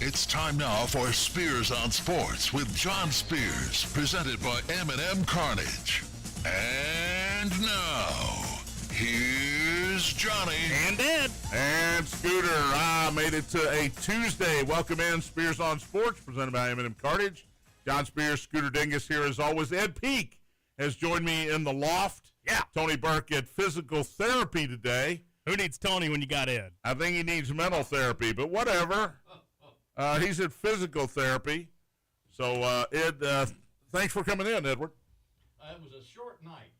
It's time now for Spears on Sports with John Spears, presented by M&M Carnage. And now, here's Johnny. And Ed. And Scooter. Made it to a Tuesday. Welcome in, Spears on Sports, presented by M&M Carnage. John Spears, Scooter Dingus here as always. Ed Peak has joined me in the loft. Yeah. Tony Burke at physical therapy today. Who needs Tony when you got Ed? I think he needs mental therapy, but whatever. He's at physical therapy. So, Ed, thanks for coming in, Edward. It was a short night.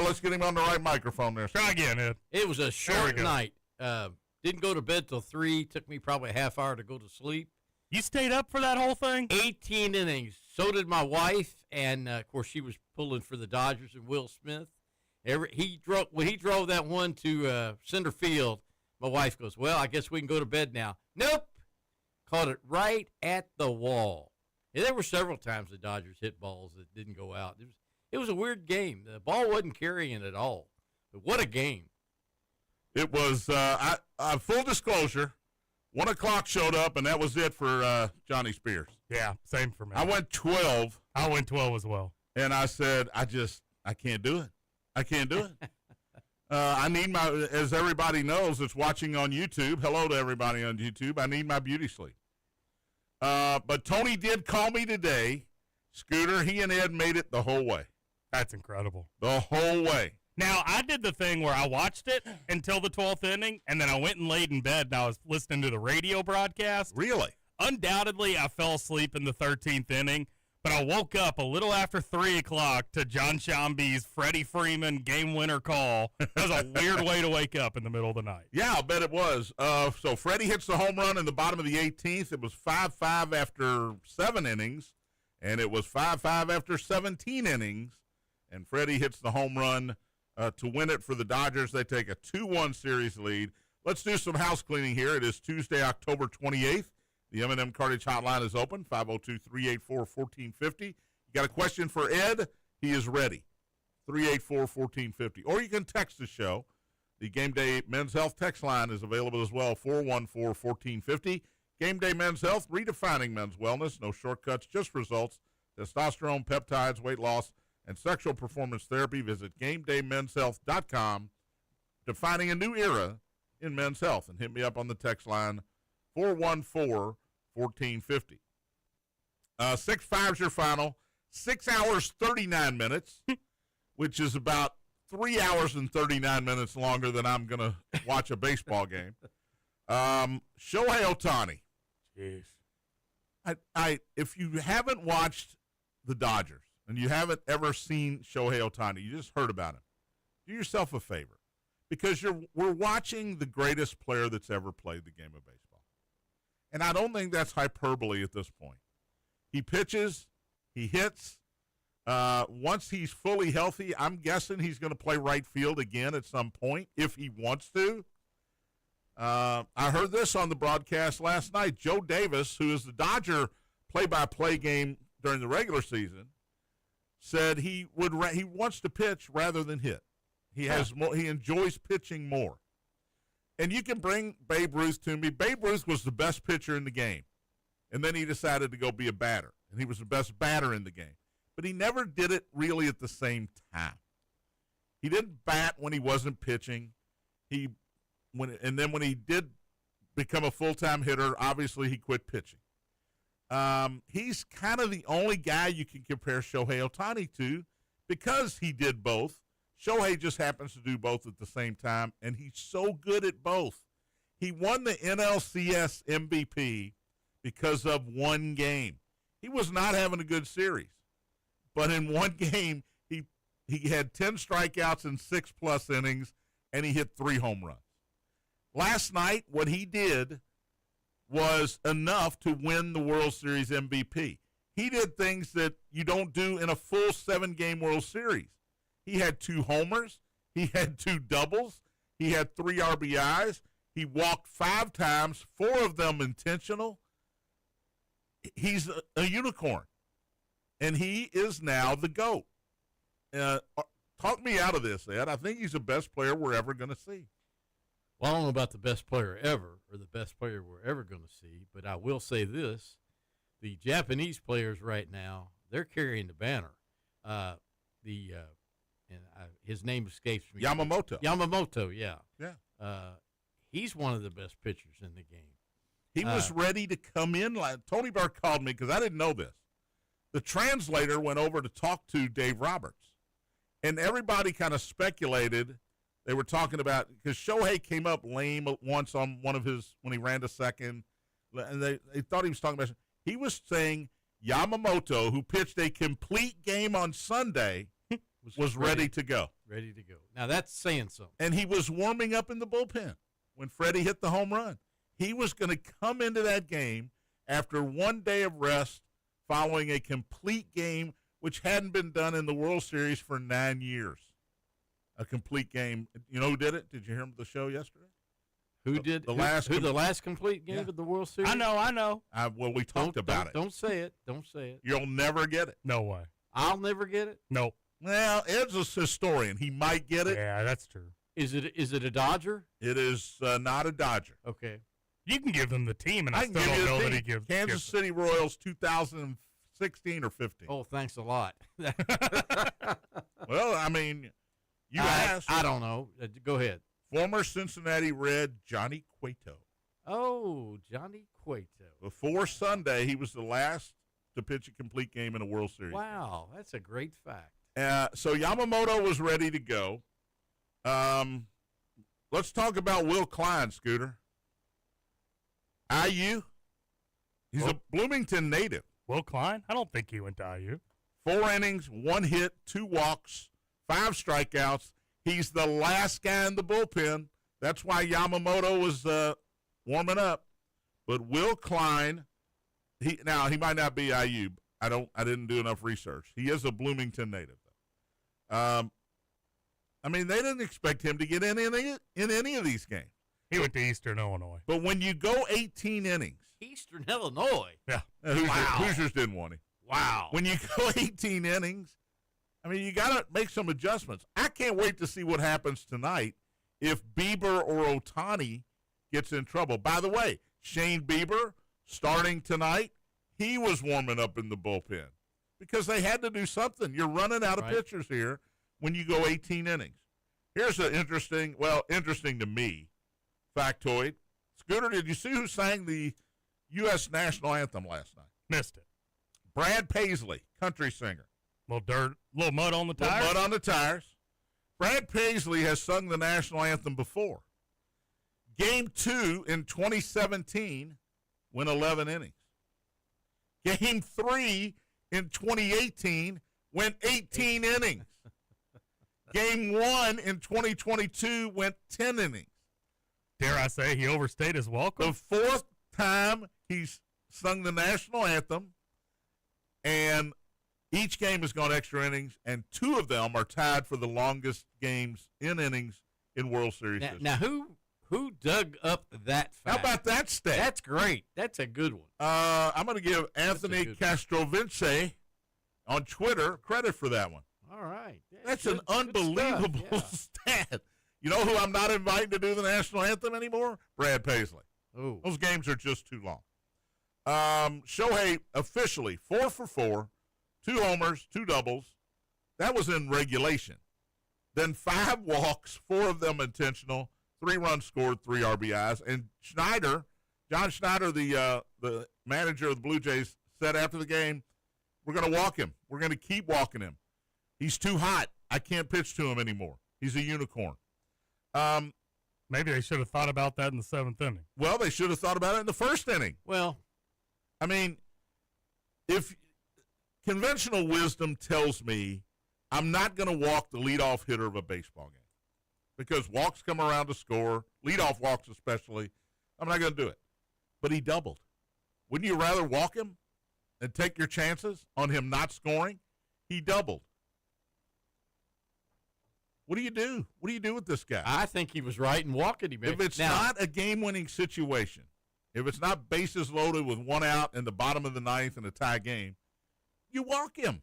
Let's get him on the right microphone there. Try again, Ed. It was a short night. Didn't go to bed till 3. Took me probably a half hour to go to sleep. You stayed up for that whole thing? 18 innings. So did my wife, and of course she was pulling for the Dodgers and Will Smith. When he drove that one to center field, my wife goes, "Well, I guess we can go to bed now." Nope. Caught it right at the wall. And there were several times the Dodgers hit balls that didn't go out. It was a weird game. The ball wasn't carrying at all. But what a game. It was, full disclosure, 1 o'clock showed up, and that was it for Johnny Spears. Yeah, same for me. I went 12. I went 12 as well. And I said, I can't do it. I can't do it. I need as everybody knows that's watching on YouTube, hello to everybody on YouTube, I need my beauty sleep. But Tony did call me today. Scooter, he and Ed made it the whole way. That's incredible. The whole way. Now, I did the thing where I watched it until the 12th inning, and then I went and laid in bed, and I was listening to the radio broadcast. Really? Undoubtedly, I fell asleep in the 13th inning, but I woke up a little after 3 o'clock to John Shamby's Freddie Freeman game winner call. That was a weird way to wake up in the middle of the night. Yeah, I'll bet it was. So Freddie hits the home run in the bottom of the 18th. It was 5-5 after 7 innings, and it was 5-5 after 17 innings. And Freddie hits the home run to win it for the Dodgers. They take a 2-1 series lead. Let's do some house cleaning here. It is Tuesday, October 28th. The M&M Cartage hotline is open, 502-384-1450. You got a question for Ed? He is ready, 384-1450. Or you can text the show. The Gameday Men's Health text line is available as well, 414-1450. Gameday Men's Health, redefining men's wellness. No shortcuts, just results. Testosterone, peptides, weight loss, and sexual performance therapy. Visit GamedayMen'sHealth.com, defining a new era in men's health. And hit me up on the text line, 414-1450. 6-5 is your final. 6 hours, 39 minutes, which is about 3 hours and 39 minutes longer than I'm going to watch a baseball game. Shohei Ohtani. Jeez. If you haven't watched the Dodgers and you haven't ever seen Shohei Ohtani, you just heard about him, do yourself a favor, because we're watching the greatest player that's ever played the game of baseball. And I don't think that's hyperbole at this point. He pitches, he hits. Once he's fully healthy, I'm guessing he's going to play right field again at some point if he wants to. I heard this on the broadcast last night. Joe Davis, who is the Dodger play-by-play game during the regular season, said he wants to pitch rather than hit. He enjoys pitching more. And you can bring Babe Ruth to me. Babe Ruth was the best pitcher in the game. And then he decided to go be a batter. And he was the best batter in the game. But he never did it really at the same time. He didn't bat when he wasn't pitching. And then when he did become a full-time hitter, obviously he quit pitching. He's kind of the only guy you can compare Shohei Ohtani to because he did both. Shohei just happens to do both at the same time, and he's so good at both. He won the NLCS MVP because of one game. He was not having a good series. But in one game, he had 10 strikeouts in 6+ innings, and he hit 3 home runs. Last night, what he did was enough to win the World Series MVP. He did things that you don't do in a full 7-game World Series. He had 2 homers. He had 2 doubles. He had 3 RBIs. He walked 5 times, 4 of them intentional. He's a unicorn, and he is now the GOAT. Talk me out of this, Ed. I think he's the best player we're ever going to see. Well, I don't know about the best player ever or the best player we're ever going to see, but I will say this. The Japanese players right now, they're carrying the banner. His name escapes me. Yamamoto, yeah. Yeah. He's one of the best pitchers in the game. He was ready to come in. Tony Burke called me because I didn't know this. The translator went over to talk to Dave Roberts, and everybody kind of speculated. They were talking about because Shohei came up lame once on one of his when he ran to second, and they thought he was talking about. He was saying Yamamoto, who pitched a complete game on Sunday, was ready to go. Ready to go. Now that's saying something. And he was warming up in the bullpen when Freddie hit the home run. He was going to come into that game after 1 day of rest, following a complete game which hadn't been done in the World Series for 9 years. A complete game. You know who did it? Did you hear the show yesterday? Who did the last complete game of the World Series? I know. Well, we talked about it. Don't say it. Don't say it. You'll never get it. No way. I'll never get it. Nope. Well, Ed's a historian. He might get it. Yeah, that's true. Is it a Dodger? It is not a Dodger. Okay. You can give them the team, and I can still give you don't know the that he team. gives. Kansas City Royals 2016 or 15. Oh, thanks a lot. Well, I mean, you asked. I don't know. Go ahead. Former Cincinnati Red Johnny Cueto. Oh, Johnny Cueto. Before Sunday, he was the last to pitch a complete game in a World Series. Wow, that's a great fact. So Yamamoto was ready to go. Let's talk about Will Klein, Scooter. IU. He's a Bloomington native. Will Klein? I don't think he went to IU. 4 innings, 1 hit, 2 walks, 5 strikeouts. He's the last guy in the bullpen. That's why Yamamoto was warming up. But Will Klein, he might not be IU. I didn't do enough research. He is a Bloomington native, though. I mean, they didn't expect him to get in any of these games. He went to Eastern Illinois. But when you go 18 innings, Eastern Illinois. Yeah. Hoosiers didn't want him. Wow. When you go 18 innings, I mean, you got to make some adjustments. I can't wait to see what happens tonight if Bieber or Ohtani gets in trouble. By the way, Shane Bieber starting tonight, he was warming up in the bullpen because they had to do something. You're running out of pitchers here when you go 18 innings. Here's an interesting to me, factoid. Scooter, did you see who sang the U.S. national anthem last night? Missed it. Brad Paisley, country singer. Little mud on the tires. Little mud on the tires. Brad Paisley has sung the national anthem before. Game 2 in 2017 went 11 innings. Game 3 in 2018 went 18 innings. Game 1 in 2022 went 10 innings. Dare I say he overstayed his welcome? The 4th time he's sung the national anthem, and each game has gone extra innings, and 2 of them are tied for the longest games in innings in World Series history. Now who dug up that fact? How about that stat? That's great. That's a good one. I'm going to give Anthony Castrovince on Twitter credit for that one. All right. That's an unbelievable stat. You know who I'm not inviting to do the national anthem anymore? Brad Paisley. Ooh. Those games are just too long. Shohei officially 4 for 4, 2 homers, 2 doubles. That was in regulation. Then 5 walks, 4 of them intentional, 3 runs scored, 3 RBIs. And John Schneider, the manager of the Blue Jays, said after the game, we're going to walk him. We're going to keep walking him. He's too hot. I can't pitch to him anymore. He's a unicorn. Maybe they should have thought about that in the 7th inning. Well, they should have thought about it in the 1st inning. Well, I mean, if conventional wisdom tells me I'm not going to walk the leadoff hitter of a baseball game because walks come around to score, leadoff walks especially, I'm not going to do it. But he doubled. Wouldn't you rather walk him and take your chances on him not scoring? He doubled. What do you do? What do you do with this guy? I think he was right in walking him. If it's not a game-winning situation, if it's not bases loaded with 1 out in the bottom of the 9th in a tie game, you walk him.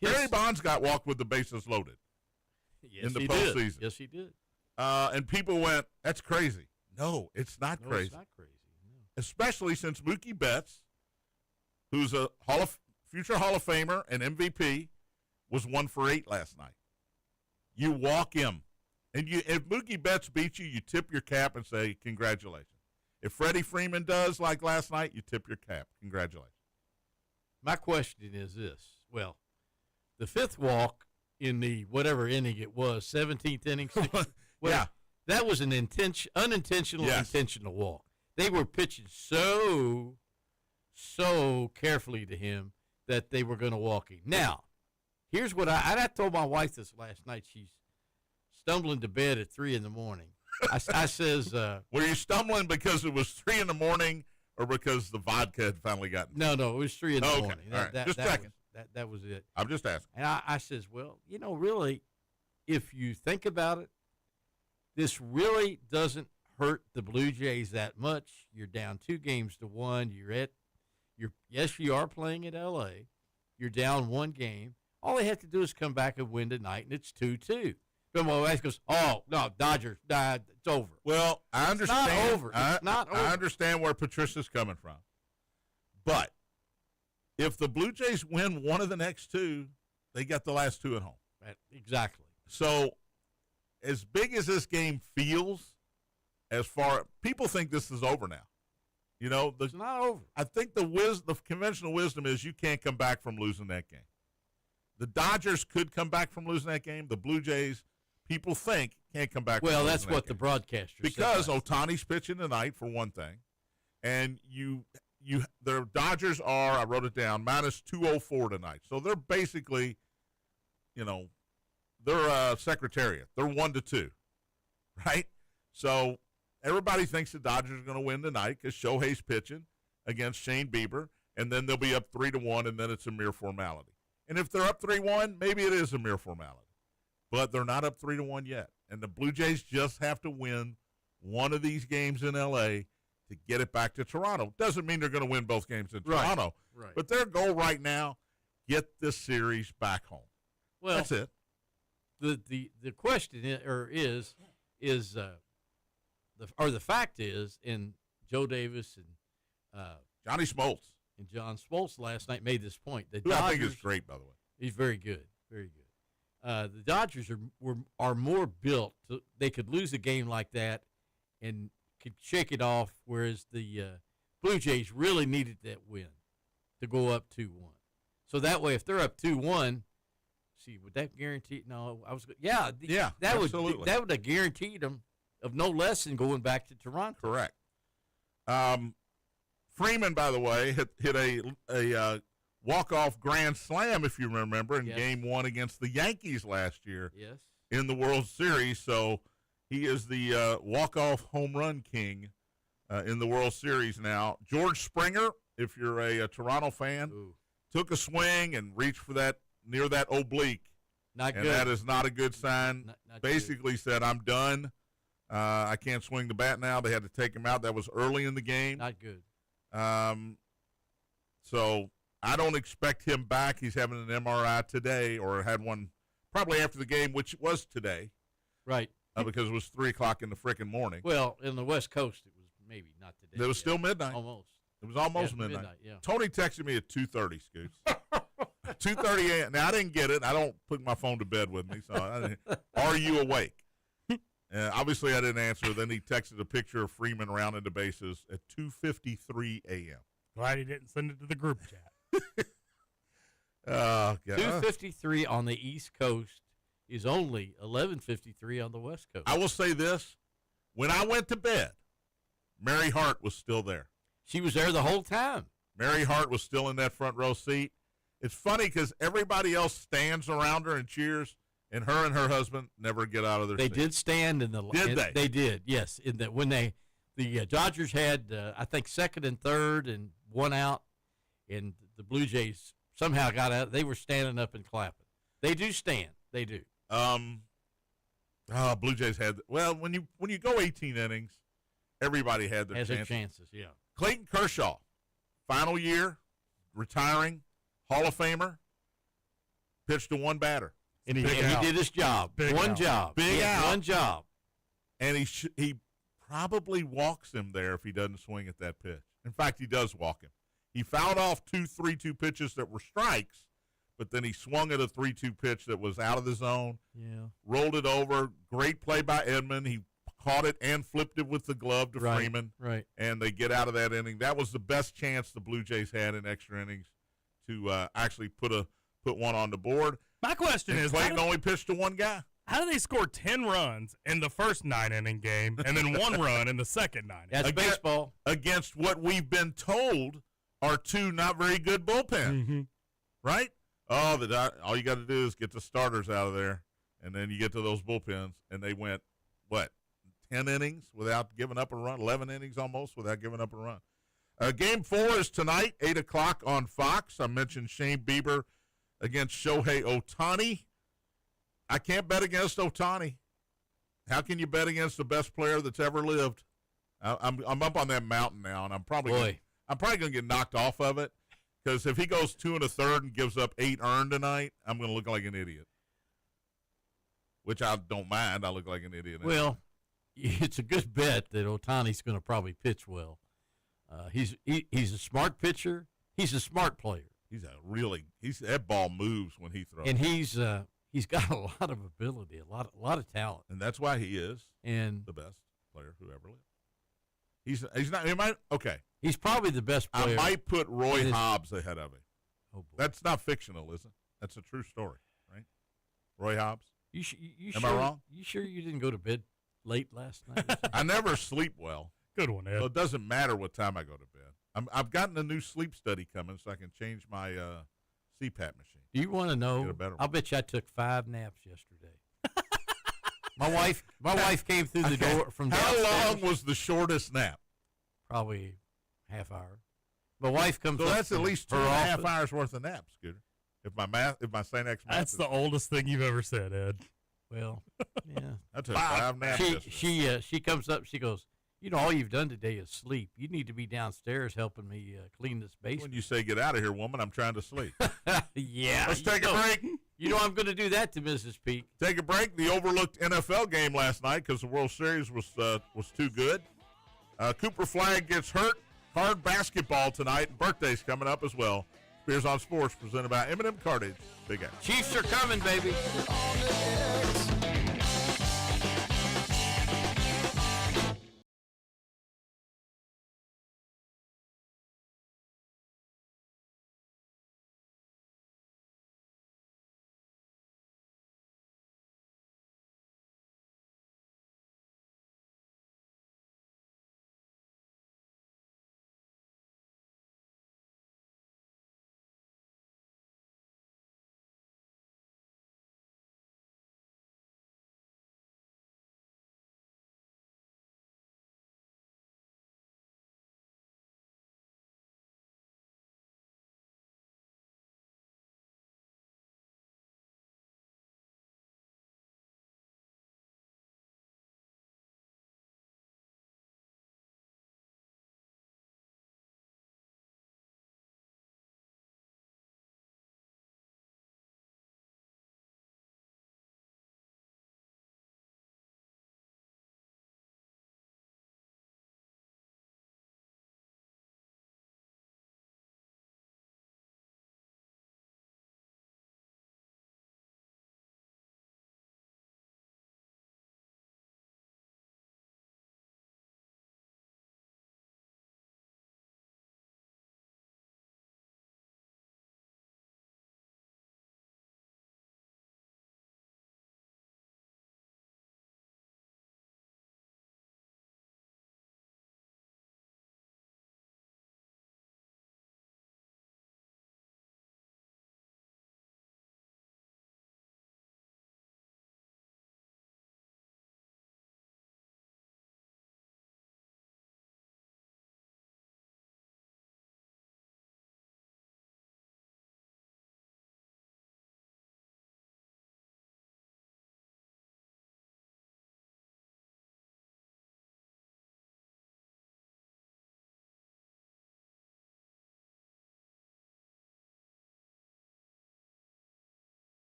Barry Bonds got walked with the bases loaded in the postseason. Yes, he did. And people went, "That's crazy." No, it's not No, crazy. it's not crazy. No. Especially since Mookie Betts, who's a future Hall of Famer and MVP, was 1 for 8 last night. You walk him, and if Mookie Betts beats you, you tip your cap and say congratulations. If Freddie Freeman does like last night, you tip your cap. Congratulations. My question is this. Well, the fifth walk in the whatever inning it was, 17th inning. Yeah. That was an unintentional, Yes. intentional walk. They were pitching so carefully to him that they were going to walk him. Now, here's what I told my wife this last night. She's stumbling to bed at 3 in the morning. I says, Were you stumbling because it was 3 in the morning or because the vodka had finally gotten? no, it was 3 in the Okay, morning. all right. Just checking. That was it. I'm just asking. And I says, well, really, if you think about it, this really doesn't hurt the Blue Jays that much. You're down 2-1. Yes, you are playing at L.A. You're down 1 game. All they have to do is come back and win tonight, and it's 2-2. But my wife goes, "Oh no, Dodgers, it's over." Well, I understand. not over. It's not over. I understand where Patricia's coming from. But if the Blue Jays win one of the next 2, they got the last 2 at home. Right, exactly. So as big as this game feels, people think this is over now. It's not over. I think the conventional wisdom is you can't come back from losing that game. The Dodgers could come back from losing that game. The Blue Jays, people think, can't come back. Well, from that's losing what that the game. broadcaster Because said. Ohtani's pitching tonight for one thing, and the Dodgers are, I wrote it down, minus 204 tonight. So they're basically, they're Secretariat. They're 1-2, right? So everybody thinks the Dodgers are going to win tonight because Shohei's pitching against Shane Bieber, and then they'll be up 3-1, and then it's a mere formality. And if they're up 3-1, maybe it is a mere formality. But they're not up 3-1 yet. And the Blue Jays just have to win one of these games in L.A. to get it back to Toronto. Doesn't mean they're going to win both games in Toronto. Right. But their goal right now, get this series back home. Well, that's it. The question is the fact is, and Joe Davis and Johnny Smoltz, and John Smoltz last night made this point. The who Dodgers, I think is great, by the way. He's very good, very good. The Dodgers are more built. They could lose a game like that and could shake it off, whereas the Blue Jays really needed that win to go up 2-1. So that way, if they're up 2-1, would that guarantee? No, yeah, that absolutely. would have guaranteed them of no less than going back to Toronto. Correct. Freeman, by the way, hit a walk-off grand slam, if you remember, in Game 1 against the Yankees last year. Yes. In the World Series. So he is the walk-off home run king in the World Series now. George Springer, if you're a Toronto fan, took a swing and reached for that near that oblique. Not and good. That is not a good sign. Not Basically good. said, I'm done. I can't swing the bat now. They had to take him out. That was early in the game. Not good. So I don't expect him back. He's having an MRI today, or had one probably after the game, which was today. Right. Because it was 3 o'clock in the frickin' morning. Well, in the West Coast, it was maybe not today. It was still midnight. Almost. It was almost midnight. Yeah. Tony texted me at 2:30, Scoots. 2:30 a.m. Now, I didn't get it. I don't put my phone to bed with me. So, are you awake? Obviously, I didn't answer. Then he texted a picture of Freeman rounding the bases at 2:53 a.m. Glad he didn't send it to the group chat. God. 2:53 on the East Coast is only 11:53 on the West Coast. I will say this. When I went to bed, Mary Hart was still there. She was there the whole time. Mary Hart was still in that front row seat. It's funny because everybody else stands around her and cheers, and her husband never get out of their seat. They did stand in the. Did they? They did. Yes. In that when the Dodgers had I think second and third and one out, and the Blue Jays somehow got out. They were standing up and clapping. They do stand. They do. Blue Jays had when you go 18 innings, everybody had their chances. Yeah. Clayton Kershaw, final year, retiring, Hall of Famer, pitched to one batter. And he did his job. Big one out. job. Big out. One job. and he probably walks him there if he doesn't swing at that pitch. In fact, he does walk him. He fouled off 2 3-2 pitches that were strikes, but then he swung at a 3-2 pitch that was out of the zone. Yeah. Rolled it over. Great play by Edman. He caught it and flipped it with the glove to Freeman. Right. And they get out of that inning. That was the best chance the Blue Jays had in extra innings to actually put one on the board. My question And is, Clayton only pitched to one guy. how do they score 10 runs in the first 9-inning game and then 1 run in the second 9? That's baseball. Against what we've been told are 2 not very good bullpens, Mm-hmm. right? Oh, all you got to do is get the starters out of there, and then you get to those bullpens, and they went, 10 innings without giving up a run, 11 innings almost without giving up a run. Game 4 is tonight, 8 o'clock on Fox. I mentioned Shane Bieber against Shohei Ohtani. I can't bet against Ohtani. How can you bet against the best player that's ever lived? I'm up on that mountain now, and I'm probably going to get knocked off of it, because if he goes 2 1/3 and gives up 8 earned tonight, I'm going to look like an idiot, which I don't mind. I look like an idiot. Well, it's a good bet that Otani's going to probably pitch well. He's a smart pitcher. He's a smart player. That ball moves when he throws. And he's got a lot of ability, a lot of talent. And that's why he is And the best player who ever lived. He's not. He might. Okay. he's probably the best player. I might put Roy Hobbs ahead of him. Oh, boy. That's not fictional, is it? That's a true story, right? Roy Hobbs. You Am sure, I wrong? You sure you didn't go to bed late last night? I never sleep well. Good one, Ed. So it doesn't matter what time I go to bed. I've gotten a new sleep study coming, so I can change my CPAP machine. Do you want to know? Get a better one. I'll bet you I took 5 naps yesterday. My wife came through the door from downstairs. How long was the shortest nap? Probably half hour. My wife comes So up that's at from least her 2.5 office. hours worth of naps, Scooter. If my St. X math That's is, the oldest thing you've ever said, Ed. Well, yeah. I took 5 naps. yesterday. She comes up. She goes, all you've done today is sleep. You need to be downstairs helping me clean this When basement. you say get out of here, woman, I'm trying to sleep. Yeah. Let's take a break. You know I'm going to do that to Mrs. Peak. Take a break. The overlooked NFL game last night because the World Series was too good. Cooper Flagg gets hurt. Hard basketball tonight. Birthday's coming up as well. Spears on Sports presented by M&M Cartage. Big X. Chiefs are coming, baby.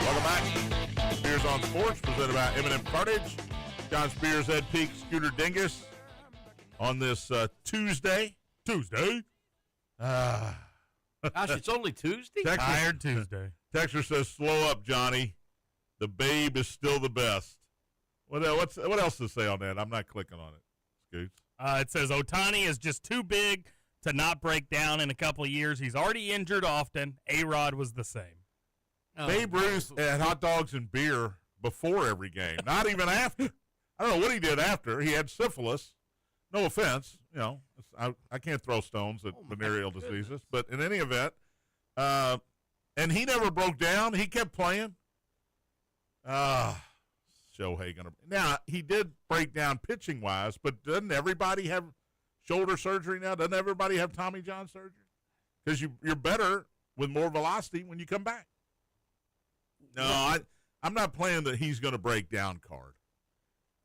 Welcome back. Spears on Sports, presented by M&M Cartage. John Spears, Ed Peak, Scooter Dingus on this Tuesday. Gosh, it's only Tuesday? Tired Tuesday. Texter says, slow up, Johnny. The babe is still the best. What else to say on that? I'm not clicking on it. Scoots. It says Ohtani is just too big to not break down in a couple of years. He's already injured often. A-Rod was the same. Oh, Babe Ruth had hot dogs and beer before every game, not even after. I don't know what he did after. He had syphilis. No offense, I can't throw stones at venereal diseases, but in any event, and he never broke down. He kept playing. Shohei now he did break down pitching wise, but doesn't everybody have shoulder surgery now? Doesn't everybody have Tommy John surgery? Because you're better with more velocity when you come back. No, I'm not playing that he's going to break down card.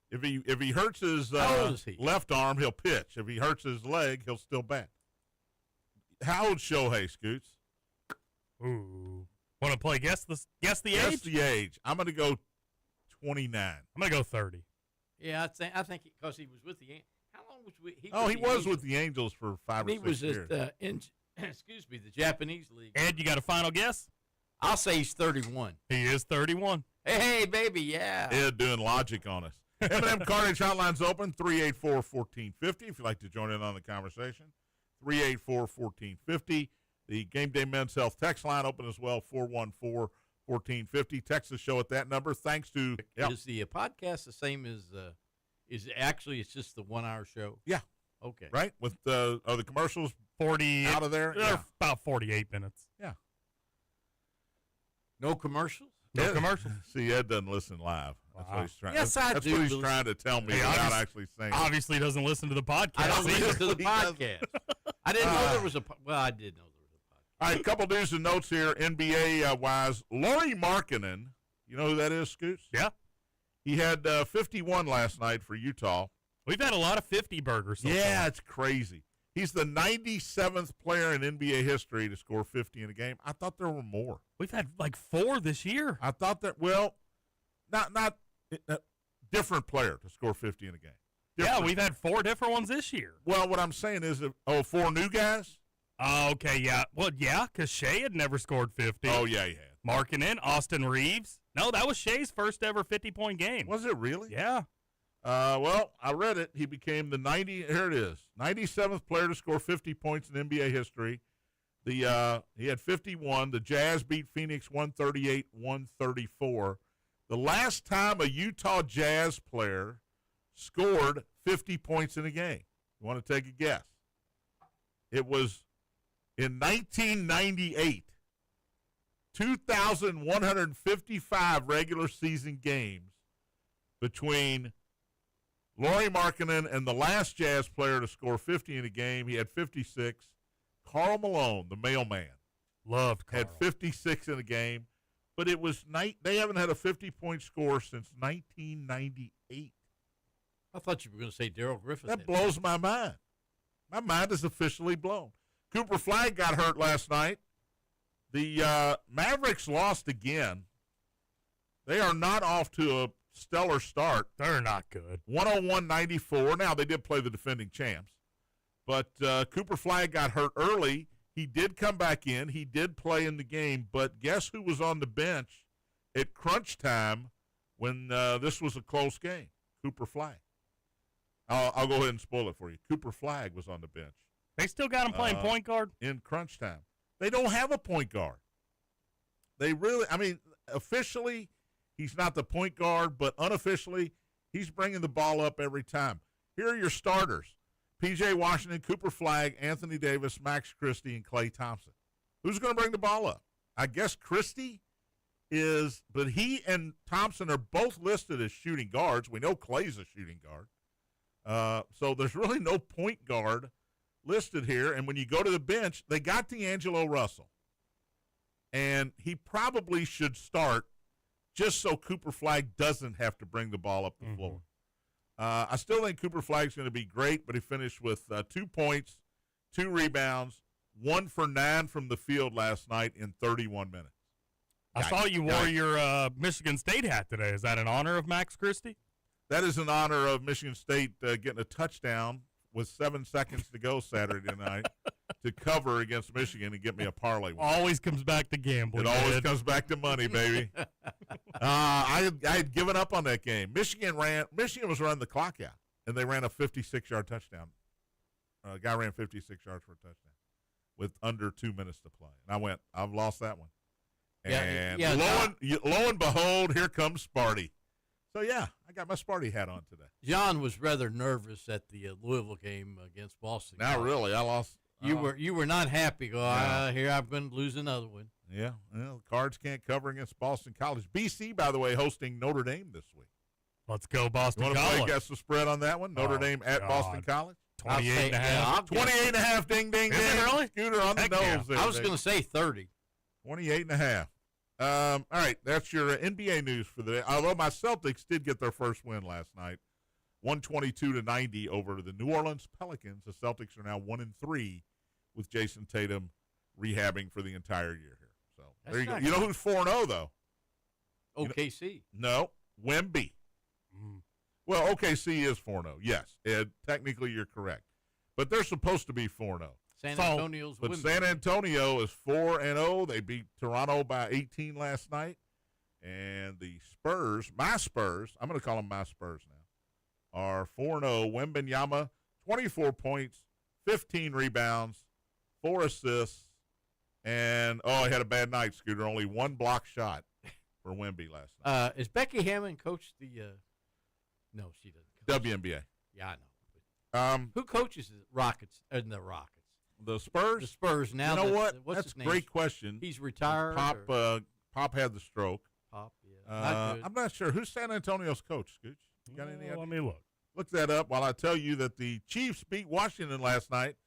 If he hurts his left arm, he'll pitch. If he hurts his leg, he'll still bat. How old's Shohei, Scoots? Ooh. Want to play guess the age? Guess the age. I'm going to go 29. I'm going to go 30. Yeah, I think because he was with the Angels. How long was he? He was with the Angels for 5 or 6 years. He was at the Japanese league. Ed, you got a final guess? I'll say he's 31. He is 31. Hey, baby, yeah. Ed doing logic on us. M&M Cartage Hotline's open, 384-1450, if you'd like to join in on the conversation. 384-1450. The Game Day Men's Health text line open as well, 414-1450. Text the show at that number. Thanks to... Is the podcast the same as... it's just the 1 hour show? Yeah. Okay. Right? With are the commercials 40 out of there? Yeah. About 48 minutes. Yeah. No commercials? No commercials. See, Ed doesn't listen live. That's what he's trying. Yes, I that's do. what he's trying to tell me without actually saying. Obviously, doesn't listen to the podcast. I don't listen to the He podcast. I didn't know there was a. Well, I did know there was a podcast. All right, a couple news and notes here, NBA wise. Lauri Markkanen, you know who that is, Scoots? Yeah. He had 51 last night for Utah. We've had a lot of 50 burgers. So Yeah, far. it's crazy. He's the 97th player in NBA history to score 50 in a game. I thought there were more. We've had like 4 this year. I thought that, not different player to score 50 in a game. Yeah, we've had 4 different ones this year. Well, what I'm saying is, 4 new guys? Oh, okay, yeah. Well, yeah, because Shea had never scored 50. Oh, yeah, he had. Markkanen, Austin Reeves. No, that was Shea's first ever 50-point game. Was it really? Yeah. Well, I read it. He became the 97th player to score 50 points in NBA history. He had 51. The Jazz beat Phoenix 138-134. The last time a Utah Jazz player scored 50 points in a game. You want to take a guess? It was in 1998. 2,155 regular season games between Lauri Markkanen and the last Jazz player to score 50 in a game. He had 56. Karl Malone, the mailman, Loved Karl. had 56 in a game. But it was they haven't had a 50-point score since 1998. I thought you were going to say Daryl Griffith. That blows my mind. My mind is officially blown. Cooper Flagg got hurt last night. The Mavericks lost again. They are not off to a stellar start. They're not good. 101-94. Now, they did play the defending champs. But Cooper Flagg got hurt early. He did come back in. He did play in the game. But guess who was on the bench at crunch time when this was a close game? Cooper Flagg. I'll go ahead and spoil it for you. Cooper Flagg was on the bench. They still got him playing point guard? In crunch time. They don't have a point guard. They really, officially, he's not the point guard, but unofficially, he's bringing the ball up every time. Here are your starters. P.J. Washington, Cooper Flagg, Anthony Davis, Max Christie, and Klay Thompson. Who's going to bring the ball up? I guess Christie is, but he and Thompson are both listed as shooting guards. We know Klay's a shooting guard. So there's really no point guard listed here. And when you go to the bench, they got D'Angelo Russell. And he probably should start just so Cooper Flagg doesn't have to bring the ball up the floor. I still think Cooper Flagg's going to be great, but he finished with 2 points, 2 rebounds, 1 for 9 from the field last night in 31 minutes. I saw you wore your Michigan State hat today. Is that in honor of Max Christie? That is in honor of Michigan State getting a touchdown with 7 seconds to go Saturday night to cover against Michigan and get me a parlay win. Always comes back to gambling. It always comes back to money, baby. I had given up on that game. Michigan was running the clock out, and they ran a 56-yard touchdown. A guy ran 56 yards for a touchdown with under 2 minutes to play. And I went, I've lost that one. And lo and behold, here comes Sparty. So, yeah, I got my Sparty hat on today. John was rather nervous at the Louisville game against Boston. Not really. I lost. You were not happy. Here I'm going to lose another one. Yeah, well, Cards can't cover against Boston College. BC, by the way, hosting Notre Dame this week. Let's go, Boston You want College. to play guess the spread on that one? Notre Dame at Boston College? 28 and a half. 28 and a half, ding, ding, ding. Is it really? Scooter on the Heck nose yeah. there. I was going to say 30. 28 and a half. All right, that's your NBA news for the day. Although my Celtics did get their first win last night, 122-90 over the New Orleans Pelicans. The Celtics are now 1-3 with Jason Tatum rehabbing for the entire year here. So there you go. You know who's 4-0 though? OKC. No, Wemby. Well, OKC is 4-0. Yes, Ed, technically you're correct, but they're supposed to be 4-0. San Antonio's But women. San Antonio is 4-0. They beat Toronto by 18 last night. And the Spurs, my Spurs, I'm going to call them my Spurs now, are 4-0. Wembanyama, 24 points, 15 rebounds, 4 assists, and, I had a bad night, Scooter. Only 1 block shot for Wemby last night. Is Becky Hammond coached the no, she doesn't. Coach. WNBA. Yeah, I know. Who coaches the Rockets? The Rockets. The Spurs? The Spurs now. You know what? What's That's his a name? great question. He's retired. Pop had the stroke. Pop, yeah. Not good. I'm not sure. Who's San Antonio's coach, Scooch? You got any idea? Let me look. Look that up while I tell you that the Chiefs beat Washington last night,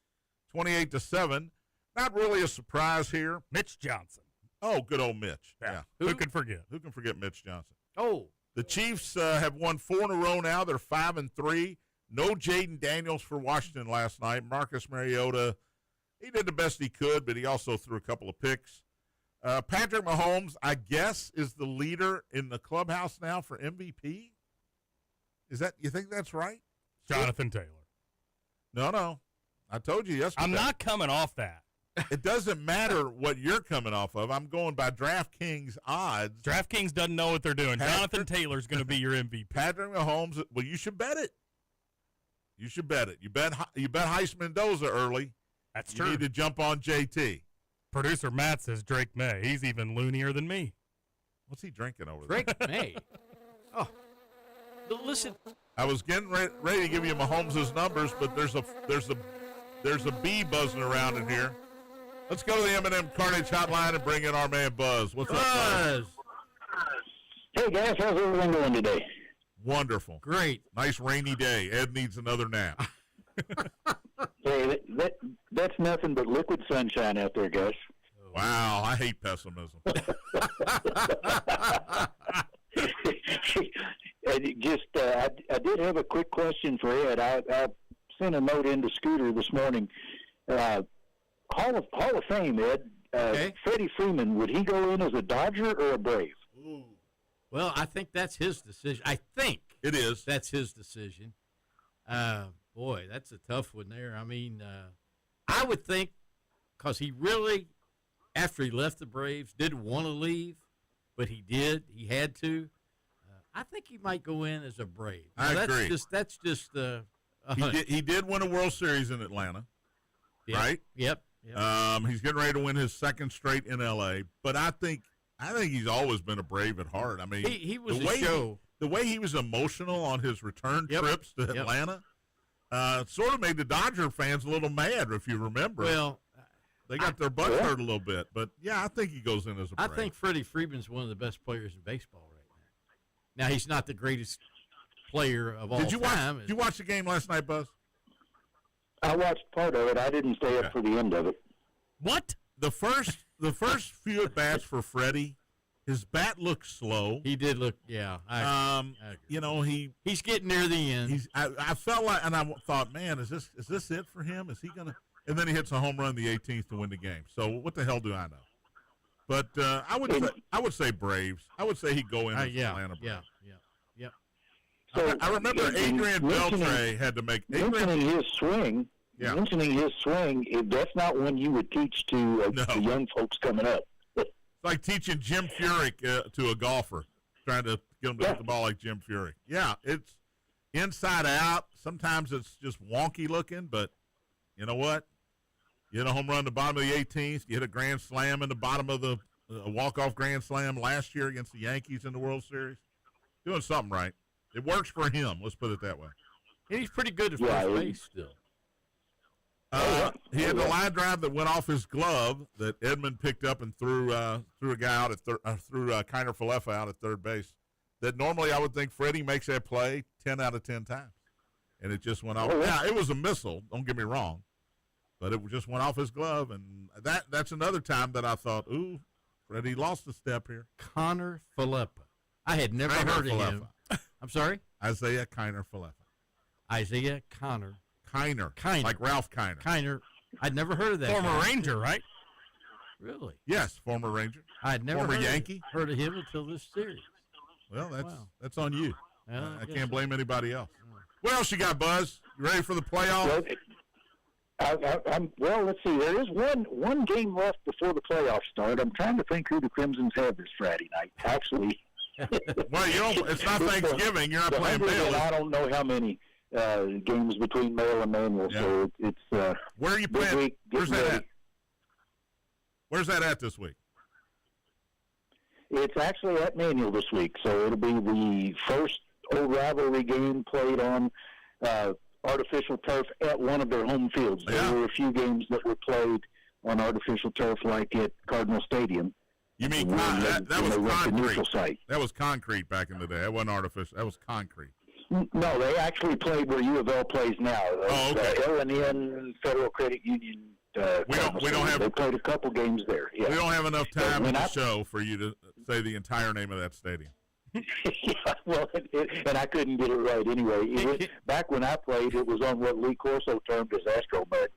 28-7. Not really a surprise here. Mitch Johnson. Oh, good old Mitch. Yeah. Who could forget? Who can forget Mitch Johnson? Oh. The Chiefs have won 4 in a row now. They're 5-3. No Jaden Daniels for Washington last night. Marcus Mariota, he did the best he could, but he also threw a couple of picks. Patrick Mahomes, I guess, is the leader in the clubhouse now for MVP. You think that's right? Jonathan Taylor. No. I told you yesterday. I'm not coming off that. It doesn't matter what you're coming off of. I'm going by DraftKings odds. DraftKings doesn't know what they're doing. Jonathan Taylor's going to be your MVP. Patrick Mahomes, well, you should bet it. You should bet it. You bet Heist Mendoza early. That's true. You need to jump on JT. Producer Matt says Drake May. He's even loonier than me. What's he drinking over there? Drake May. Oh. Listen. I was getting ready to give you Mahomes' numbers, but there's a bee buzzing around in here. Let's go to the M&M Carnage hotline and bring in our man Buzz. What's up, Buzz? Hey, guys. How's everyone doing today? Wonderful. Great. Nice rainy day. Ed needs another nap. Hey, that's nothing but liquid sunshine out there, guys. Wow, I hate pessimism. I did have a quick question for Ed. I sent a note into Scooter this morning. Hall of Fame, Ed. Okay. Freddie Freeman, would he go in as a Dodger or a Brave? Ooh. Well, I think that's his decision. I think It is. that's his decision. Boy, that's a tough one there. I mean, I would think because he really, after he left the Braves, didn't want to leave, but he did. He had to. I think he might go in as a Brave. I agree. That's just He did win a World Series in Atlanta, right? Yep. He's getting ready to win his second straight in L.A., but I think he's always been a Brave at heart. I mean, he was the a way show. The way he was emotional on his return trips to Atlanta sort of made the Dodger fans a little mad, if you remember. Well, they got their butts hurt a little bit, but yeah, I think he goes in as a Brave. I think Freddie Freeman's one of the best players in baseball right now. Now, he's not the greatest player of all time. Did you watch the game last night, Buzz? I watched part of it. I didn't stay up for the end of it. What? The first few at bats for Freddie, his bat looked slow. He did look, I agree. You know, he's getting near the end. I felt like, and I thought, man, is this it for him? Is he gonna? And then he hits a home run the 18th to win the game. So what the hell do I know? But I would say Braves. I would say he'd go in with Atlanta Braves. Yeah. So, I remember Adrian Beltre had to make mentioning his swing. Yeah. Mentioning his swing, that's not one you would teach to the young folks coming up. It's like teaching Jim Furyk to a golfer, trying to get him to hit the ball like Jim Furyk. Yeah, it's inside out. Sometimes it's just wonky looking, but you know what? You hit a home run in the bottom of the 18th. You hit a grand slam in the bottom of the walk-off grand slam last year against the Yankees in the World Series. Doing something right. It works for him. Let's put it that way. And he's pretty good at first base still. He had the line drive that went off his glove that Edmund picked up and threw a guy out at threw Kiner Falefa out at third base. That normally I would think Freddie makes that play 10 out of 10 times, and it just went off. Now it was a missile. Don't get me wrong, but it just went off his glove, and that's another time that I thought, ooh, Freddie lost a step here. Kiner Falefa. I had never heard of him. I'm sorry? Isaiah Kiner Falefa. Isaiah Kiner, like Ralph Kiner. Kiner. I'd never heard of that. Former Ranger, right? Really? Yes, former Ranger. I'd never former Yankee. Heard of him until this series. Well, that's on you. Well, I can't blame anybody else. What else you got, Buzz? You ready for the playoffs? Well, let's see. There is one game left before the playoffs start. I'm trying to think who the Crimsons have this Friday night. Actually, well, it's not Thanksgiving. You're not playing Baylor. I don't know how many games between Mail and Manual. Yeah. So it's where are you playing? Where's that at? Where's that at this week? It's actually at Manual this week, so it'll be the first old rivalry game played on artificial turf at one of their home fields. There were a few games that were played on artificial turf, like at Cardinal Stadium. You mean that was concrete? That was concrete back in the day. That wasn't artificial. That was concrete. No, they actually played where U of L plays now. Okay. L&N Federal Credit Union. We don't have. They played a couple games there. Yeah. We don't have enough time in the show for you to say the entire name of that stadium. Yeah, well, and I couldn't get it right anyway. Back when I played, it was on what Lee Corso termed as Astro Mud.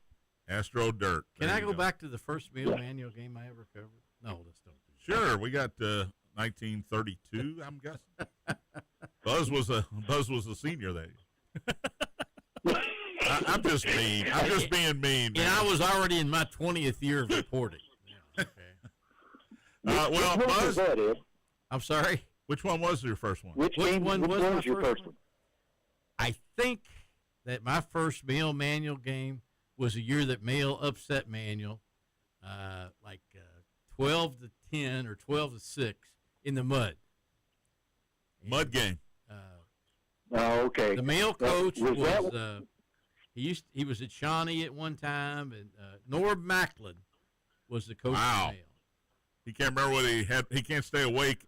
Astro Dirt. Can I go back to the first Meal Manual game I ever covered? No, let's don't. Sure, we got 1932. I'm guessing. Buzz was a senior there. I'm just mean. I'm just being mean. And I was already in my 20th year of reporting. Yeah, okay. Well, Buzz. I'm sorry. Which one was your first one? Which one was your first one? I think that my first Mail Manual game was a year that Mail upset Manual, like 12-10 or 12-6 in the mud. Mud game. Okay. The Mail coach was he was at Shawnee at one time, and Norb Macklin was the coach of Mail. He can't remember what he had. He can't stay awake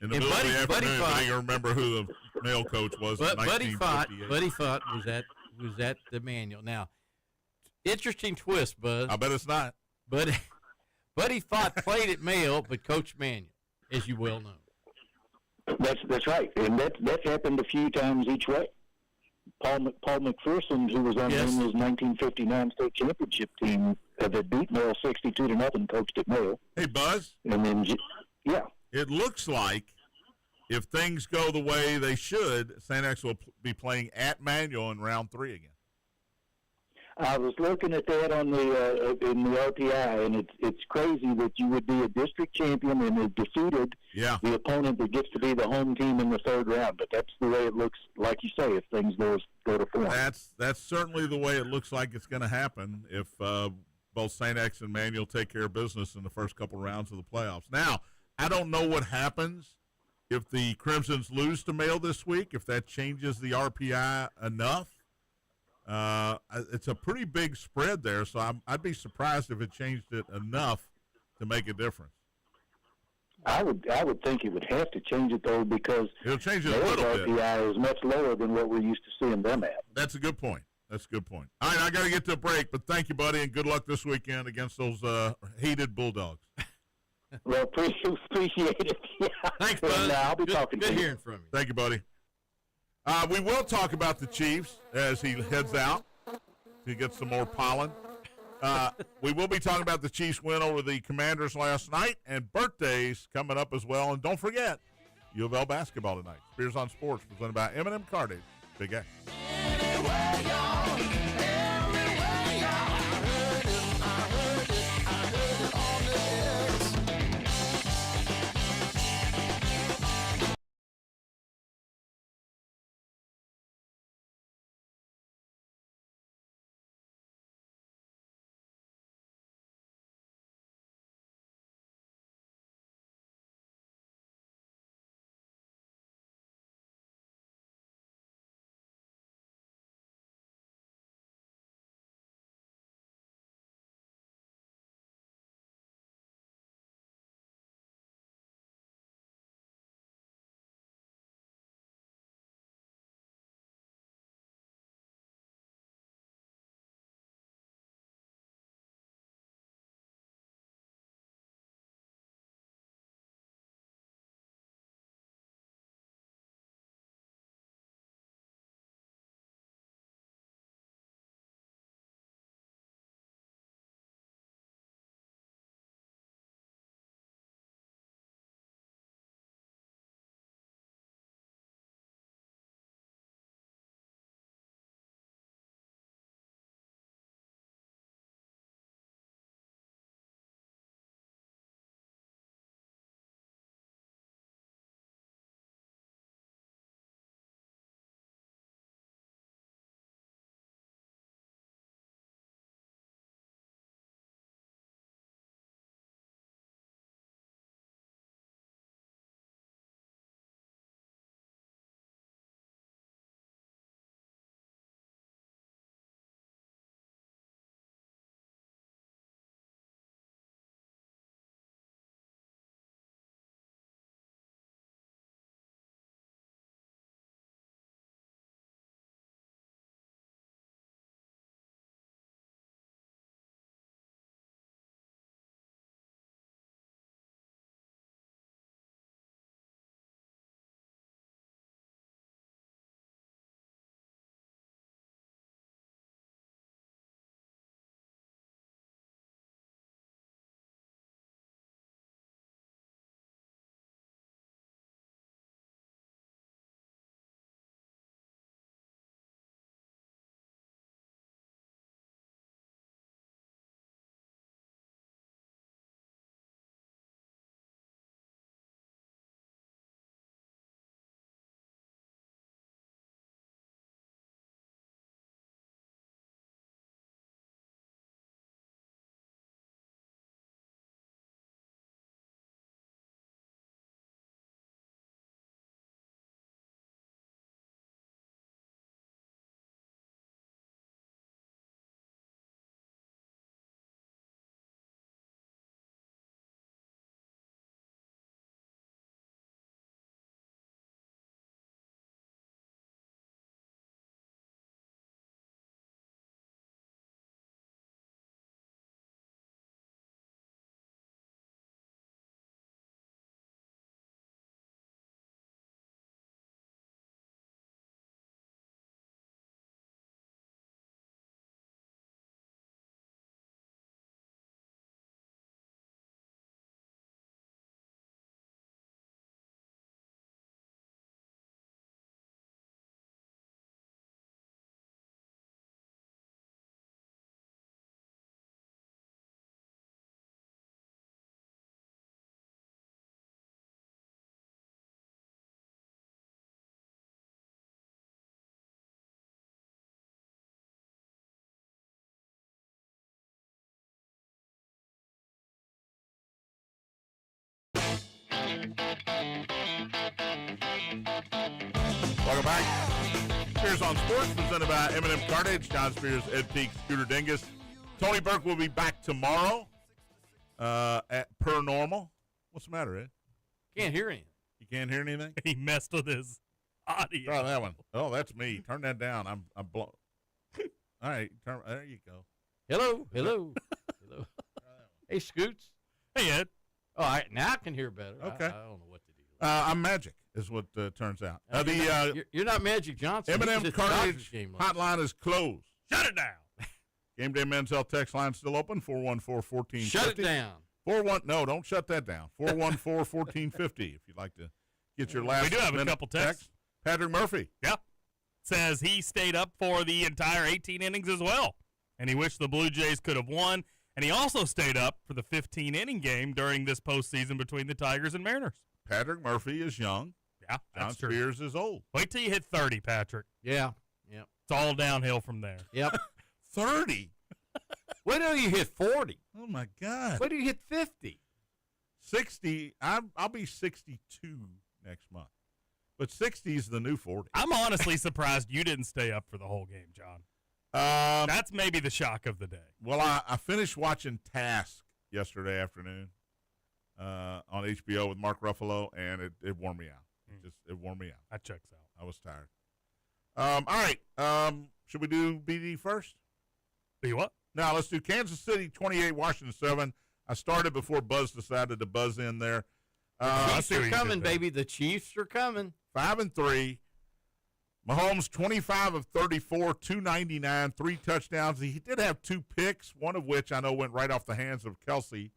in the middle of the afternoon, but he can remember who the Mail coach was. But Buddy Fott was at the Manual. Now, interesting twist, Buzz. I bet it's not. But Buddy Fott played at Mail, but coached Manual, as you well know. That's right, and that's happened a few times each way. Paul McPherson, who was on Manual's 1959 state championship team that beat Mail 62-0, coached at Mail. Hey, Buzz. And then, it looks like if things go the way they should, St. X will be playing at Manual in round 3 again. I was looking at that on the in the RPI, and it's crazy that you would be a district champion and have defeated the opponent that gets to be the home team in the third round. But that's the way it looks, like you say, if things go to form. That's certainly the way it looks like it's going to happen if both St. X and Manual take care of business in the first couple rounds of the playoffs. Now, I don't know what happens if the Crimsons lose to Mail this week, if that changes the RPI enough. It's a pretty big spread there, so I'd be surprised if it changed it enough to make a difference. I would think it would have to change it, though, because it'll change it a little bit. RPI is much lower than what we're used to seeing them at. That's a good point. All right, I got to get to a break, but thank you, buddy, and good luck this weekend against those hated Bulldogs. Well, appreciate it. Yeah. Thanks, bud. I'll be talking to you. Good hearing from you. Thank you, buddy. We will talk about the Chiefs as he heads out to get some more pollen. We will be talking about the Chiefs' win over the Commanders last night and birthdays coming up as well. And don't forget, U of L basketball tonight. Spears on Sports, presented by M&M Cartage. Big X. Welcome back. Spears on Sports, presented by M&M Cartage. John Spears, Ed Peak, Scooter Dingus. Tony Burke will be back tomorrow at per normal. What's the matter, Ed? Can't hear anything. You can't hear anything? He messed with his audio. Try that one. Oh, that's me. Turn that down. I'm blown. All right, there you go. Hello. Hello. Hey, Scoots. Hey, Ed. All right, now I can hear better. Okay. I don't know what to do. I'm magic, is what turns out. You're not Magic Johnson. M&M Cartage hotline is closed. Shut it down. Game Day Men's Health text line still open, 414-1450. Shut it down. No, don't shut that down. 414-1450 if you'd like to get your last We do have a couple texts. text. Patrick Murphy. Yeah. Says he stayed up for the entire 18 innings as well, and he wished the Blue Jays could have won. And he also stayed up for the 15-inning game during this postseason between the Tigers and Mariners. Patrick Murphy is young. Yeah, John that's true. Spears is old. Wait till you hit 30, Patrick. Yeah. Yep. It's all downhill from there. Yep. 30. Wait till you hit 40. Oh, my God. Wait till you hit 50. 60. I'll be 62 next month. But 60 is the new 40. I'm honestly surprised you didn't stay up for the whole game, John. That's maybe the shock of the day. Well, I finished watching Task yesterday afternoon on HBO with Mark Ruffalo, and it wore me out. It wore me out. That checks out. I was tired. All right. Should we do BD first? Be what? Now, let's do Kansas City 28, Washington 7. I started before Buzz decided to buzz in there. Chiefs are coming, baby. The Chiefs are coming. 5-3. Mahomes, 25 of 34, 299, 3 touchdowns. He did have 2 picks, one of which I know went right off the hands of Kelsey.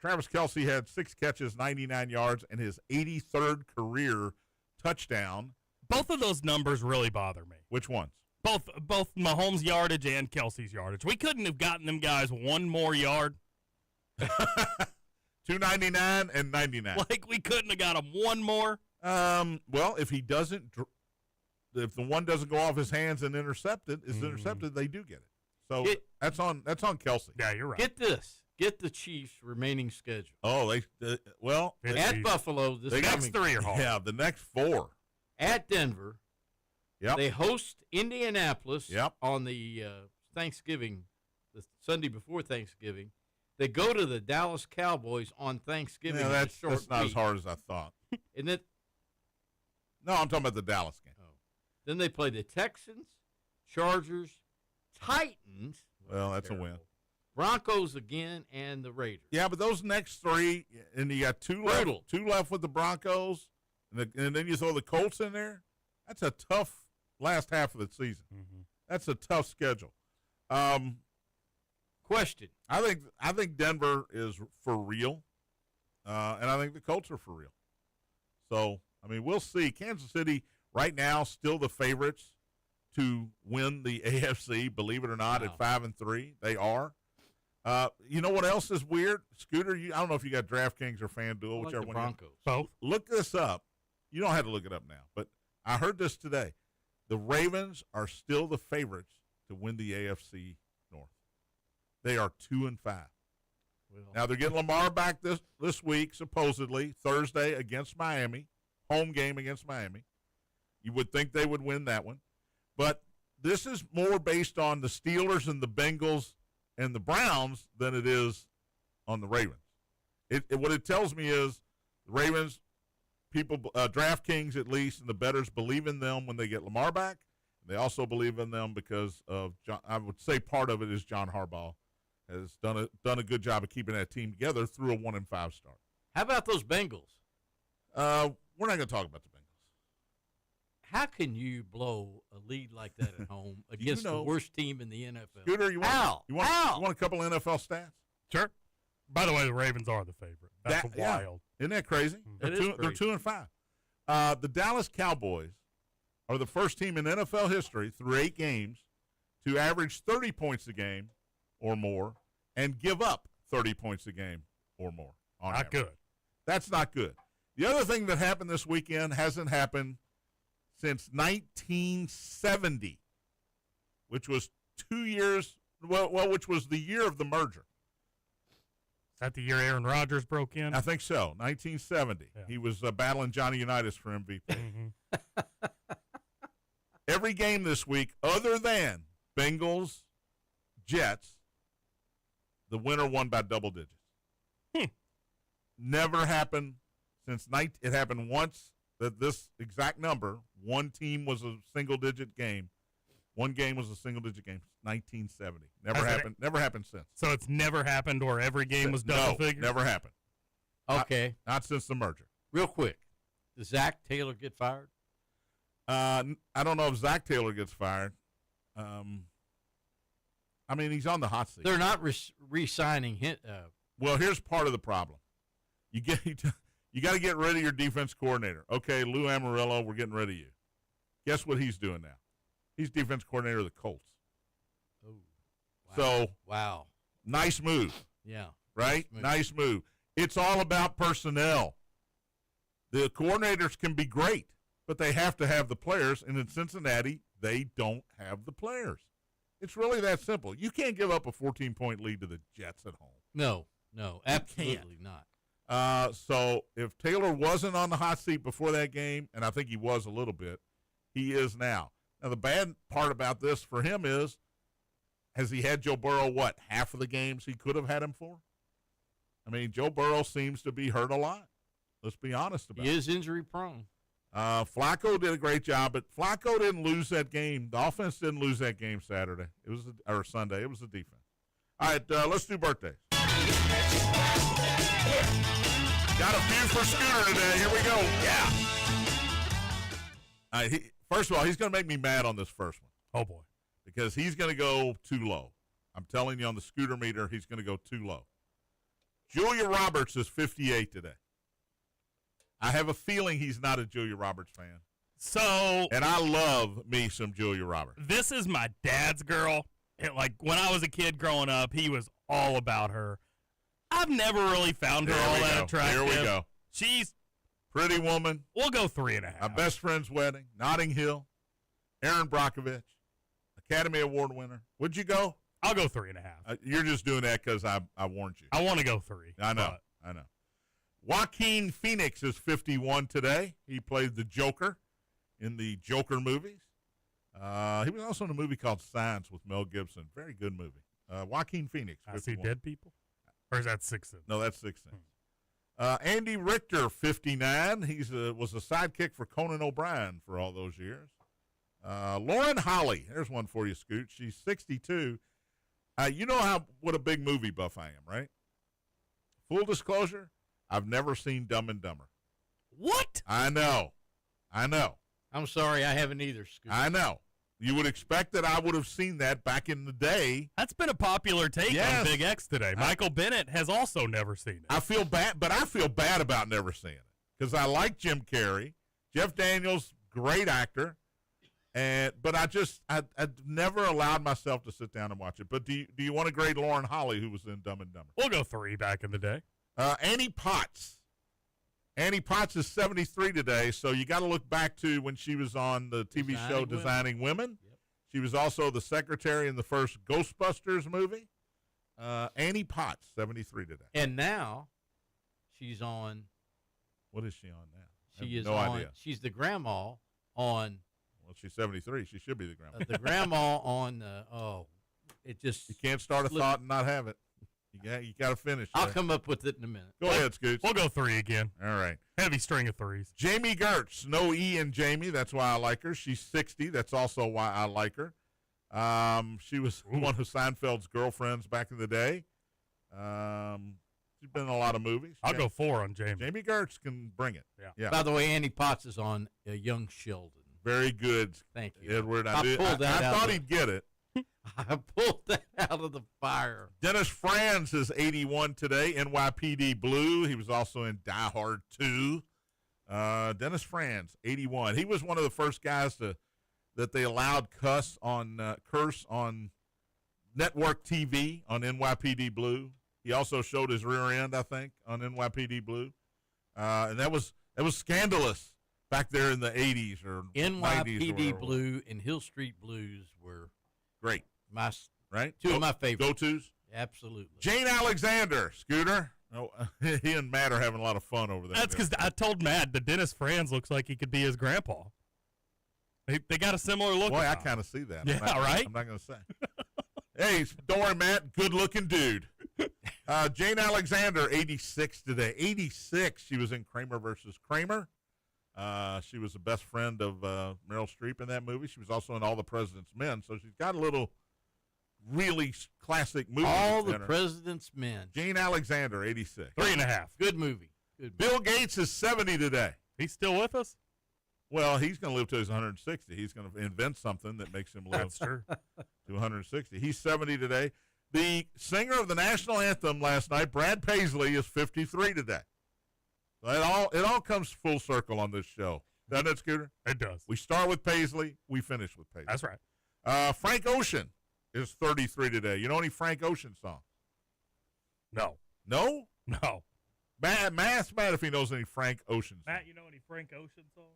Travis Kelsey had 6 catches, 99 yards, and his 83rd career touchdown. Both of those numbers really bother me. Which ones? Both Mahomes' yardage and Kelsey's yardage. We couldn't have gotten them guys one more yard. 299 and 99. Like we couldn't have got them one more. Well, if the one doesn't go off his hands and intercepted, they do get it. So that's on Kelsey. Yeah, you're right. Get this. Get the Chiefs' remaining schedule. Oh, at Buffalo, the next 3 are hard. Yeah, the next 4. At Denver. Yep. They host Indianapolis Yep. on the Thanksgiving, the Sunday before Thanksgiving. They go to the Dallas Cowboys on Thanksgiving. Yeah, that's not as hard as I thought. Isn't it? No, I'm talking about the Dallas game. Oh. Then they play the Texans, Chargers, Titans. Well, that's a win. Broncos again, and the Raiders. Yeah, but those next 3, and you got 2 left with the Broncos, and then you throw the Colts in there. That's a tough last half of the season. Mm-hmm. That's a tough schedule. Question. I think Denver is for real, and I think the Colts are for real. So, I mean, we'll see. Kansas City right now still the favorites to win the AFC, believe it or not, at 5-3. They are. You know what else is weird? Scooter, I don't know if you got DraftKings or FanDuel, whichever one. Broncos. Both. Look this up. You don't have to look it up now, but I heard this today. The Ravens are still the favorites to win the AFC North. They are 2-5. Well, now they're getting Lamar back this week, supposedly Thursday against Miami, home game against Miami. You would think they would win that one, but this is more based on the Steelers and the Bengals and the Browns than it is on the Ravens. What it tells me is the Ravens, people, DraftKings at least, and the bettors believe in them when they get Lamar back. They also believe in them because of I would say part of it is John Harbaugh has done a good job of keeping that team together through a 1-5 start. How about those Bengals? We're not going to talk about the Bengals. How can you blow a lead like that at home against the worst team in the NFL? Scooter, you want a couple NFL stats? Sure. By the way, the Ravens are the favorite. That's wild. Yeah. Isn't that crazy? Mm-hmm. They're 2-5. The Dallas Cowboys are the first team in NFL history through 8 games to average 30 points a game or more and give up 30 points a game or more. Not good. That's not good. The other thing that happened this weekend hasn't happened since 1970, which was 2 years, which was the year of the merger. Is that the year Aaron Rodgers broke in? I think so, 1970. Yeah. He was battling Johnny Unitas for MVP. Mm-hmm. Every game this week, other than Bengals, Jets, the winner won by double digits. Never happened since it happened once that this exact number, one team was a single-digit game. One game was a single-digit game. 1970. Never happened since. So it's never happened where every game was double figures? Never happened. Okay. Not since the merger. Real quick. Does Zach Taylor get fired? I don't know if Zach Taylor gets fired. I mean, he's on the hot seat. They're not re-signing him. Well, here's part of the problem. You got to get rid of your defense coordinator. Okay, Lou Amarillo, we're getting rid of you. Guess what he's doing now? He's defense coordinator of the Colts. Oh, wow. So, wow, nice move. Yeah, Right? Nice move. It's all about personnel. The coordinators can be great, but they have to have the players. And in Cincinnati, they don't have the players. It's really that simple. You can't give up a 14-point lead to the Jets at home. No, absolutely not. So if Taylor wasn't on the hot seat before that game, and I think he was a little bit, he is now. Now, the bad part about this for him is, has he had Joe Burrow, half of the games he could have had him for? I mean, Joe Burrow seems to be hurt a lot. Let's be honest about it. He is injury prone. Flacco did a great job, but Flacco didn't lose that game. The offense didn't lose that game Saturday. Or Sunday. It was the defense. All right, let's do birthdays. Got a few for Scooter today. Here we go. Yeah. All right, first of all, he's going to make me mad on this first one. Oh, boy. Because he's going to go too low. I'm telling you, on the Scooter meter, he's going to go too low. Julia Roberts is 58 today. I have a feeling he's not a Julia Roberts fan. And I love me some Julia Roberts. This is my dad's girl. Like, when I was a kid growing up, he was all about her. I've never really found her all that attractive. Here we go. She's pretty woman. We'll go 3.5. My best friend's wedding, Notting Hill, Aaron Brockovich, Academy Award winner. Would you go? I'll go 3.5. You're just doing that because I warned you. I want to go 3. I know. Joaquin Phoenix is 51 today. He played the Joker in the Joker movies. He was also in a movie called Signs with Mel Gibson. Very good movie. Joaquin Phoenix. I see dead people? Or is that Sixth Sense? No, that's Sixth Sense. Andy Richter, 59. He was a sidekick for Conan O'Brien for all those years. Lauren Holly. There's one for you, Scoot. She's 62. You know what a big movie buff I am, right? Full disclosure, I've never seen Dumb and Dumber. What? I know. I'm sorry, I haven't either, Scoot. I know. You would expect that I would have seen that back in the day. That's been a popular take on Big X today. Michael Bennett has also never seen it. I feel bad, but I feel bad about never seeing it because I like Jim Carrey. Jeff Daniels, great actor. But I never allowed myself to sit down and watch it. But do you want to grade Lauren Holly, who was in Dumb and Dumber? We'll go 3 back in the day. Annie Potts. Annie Potts is 73 today, so you got to look back to when she was on the TV show Designing Women. Yep. She was also the secretary in the first Ghostbusters movie. Annie Potts, 73 today. And now she's on. What is she on now? She is no on. idea. She's the grandma on. Well, she's 73. She should be the grandma. The grandma on. It just. You can't start a thought and not have it. You got to finish. I'll come up with it in a minute. Go ahead, Scoots. We'll go 3 again. All right. Heavy string of 3s. Jamie Gertz. No E in Jamie. That's why I like her. She's 60. That's also why I like her. She was one of Seinfeld's girlfriends back in the day. She's been in a lot of movies. I'll go 4 on Jamie. Jamie Gertz can bring it. Yeah. By the way, Andy Potts is on Young Sheldon. Very good. Thank you, Edward. I thought he'd get it. I pulled that out of the fire. Dennis Franz is 81 today. NYPD Blue. He was also in Die Hard 2. Dennis Franz, 81. He was one of the first guys that they allowed curse on network TV on NYPD Blue. He also showed his rear end, I think, on NYPD Blue. And that was scandalous back there in the 80s or NYPD Blue and Hill Street Blues were great. Two of my favorites. Go-tos? Absolutely. Jane Alexander, Scooter. Oh, he and Matt are having a lot of fun over there. That's because I told Matt that Dennis Franz looks like he could be his grandpa. They got a similar look. Boy, I kind of see that. Yeah, right? I'm not going to say. Hey, don't worry, Matt. Good-looking dude. Jane Alexander, 86 today. 86. She was in Kramer versus Kramer. She was the best friend of Meryl Streep in that movie. She was also in All the President's Men, so she's got a little really classic movie. All the President's Men. Jane Alexander, 86. 3.5. Good movie. Bill Gates is 70 today. He's still with us? Well, he's going to live to his 160. He's going to invent something that makes him live That's true. to 160. He's 70 today. The singer of the national anthem last night, Brad Paisley, is 53 today. So it all comes full circle on this show. Doesn't it, Scooter? It does. We start with Paisley. We finish with Paisley. That's right. Frank Ocean is 33 today. You know any Frank Ocean songs? No. No? No. Ask Matt if he knows any Frank Ocean songs. Matt, you know any Frank Ocean songs?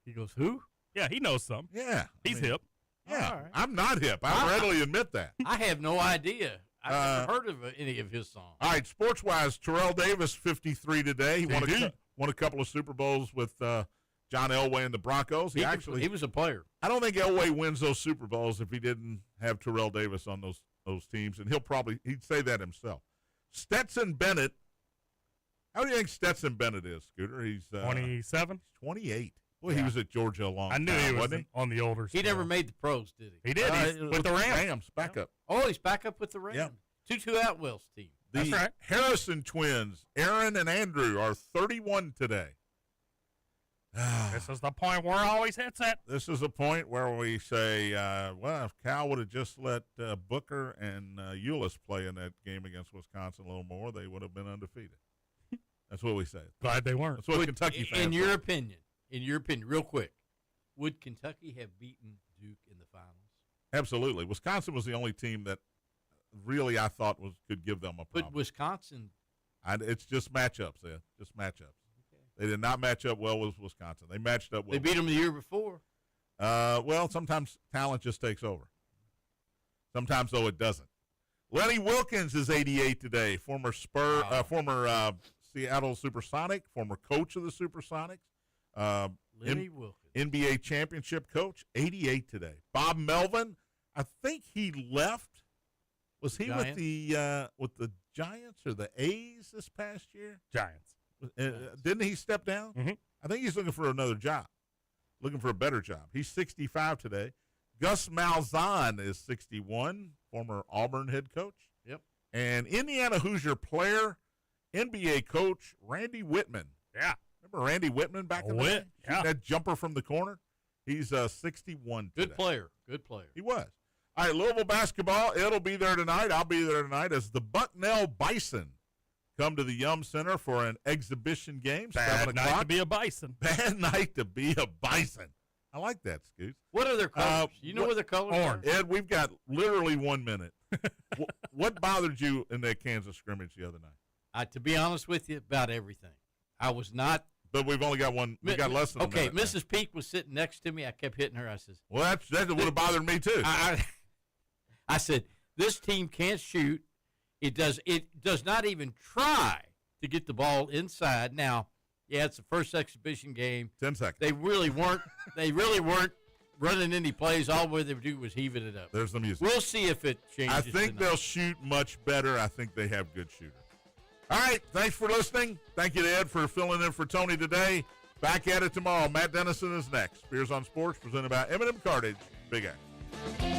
He goes, who? Yeah, he knows some. Yeah. He's hip. Yeah. All right. I'm not hip. I readily admit that. I have no idea. I've never heard of any of his songs. All right, sports-wise, Terrell Davis, 53 today. He won a couple of Super Bowls with John Elway and the Broncos. He was a player. I don't think Elway wins those Super Bowls if he didn't have Terrell Davis on those teams, and he'd say that himself. Stetson Bennett. How do you think Stetson Bennett is, Scooter? He's 27? 28. Boy, he was at Georgia a long I time. knew he was wasn't on the older He side. never made the pros, did he? He did. He's with the Rams. Backup. Oh, he's back up with the Rams. Yeah. Tutu Atwell's team. That's right. Harrison twins, Aaron and Andrew, are 31 today. This is the point where it always hits it. This is a point where we say, well, if Cal would have just let Booker and Euless play in that game against Wisconsin a little more, they would have been undefeated. That's what we say. Glad they weren't. That's what Kentucky fans In your say. opinion, real quick, would Kentucky have beaten Duke in the finals? Absolutely. Wisconsin was the only team that really I thought could give them a problem. But Wisconsin. It's just matchups, Ed. Just matchups. Okay. They did not match up well with Wisconsin. They matched up well. They beat them the year before. Well, sometimes talent just takes over. Sometimes, though, it doesn't. Lenny Wilkins is 88 today. Former Seattle Supersonic, former coach of the Supersonics. Lenny Wilkins. NBA championship coach, 88 today. Bob Melvin, I think he left. Was he with the Giants or the A's this past year? Giants. Didn't he step down? Mm-hmm. I think he's looking for another job, looking for a better job. He's 65 today. Gus Malzahn is 61, former Auburn head coach. Yep. And Indiana Hoosier player, NBA coach Randy Whitman. Yeah. Remember Randy Whitman back in the day? Yeah. That jumper from the corner? He's 61 today. Good player. Good player. He was. All right, Louisville basketball, it'll be there tonight. I'll be there tonight as the Bucknell Bison come to the Yum Center for an exhibition game. Bad night to be a Bison. Bad night to be a Bison. I like that, Scoots. What are their colors? You know what their colors are? Ed, we've got literally 1 minute. What bothered you in that Kansas scrimmage the other night? To be honest with you, about everything. I was not. But we've only got one. We got less than a minute. Okay, Mrs. Peak was sitting next to me. I kept hitting her. I says, well, that would have bothered me, too. I said, this team can't shoot. It does not even try to get the ball inside. Now, yeah, it's the first exhibition game. 10 seconds. They really weren't running any plays. All they would do was heaving it up. There's the music. We'll see if it changes. I think they'll shoot much better. I think they have good shooters. All right, thanks for listening. Thank you to Ed for filling in for Tony today. Back at it tomorrow. Matt Dennison is next. Spears on Sports, presented by M&M Cartage. Big X.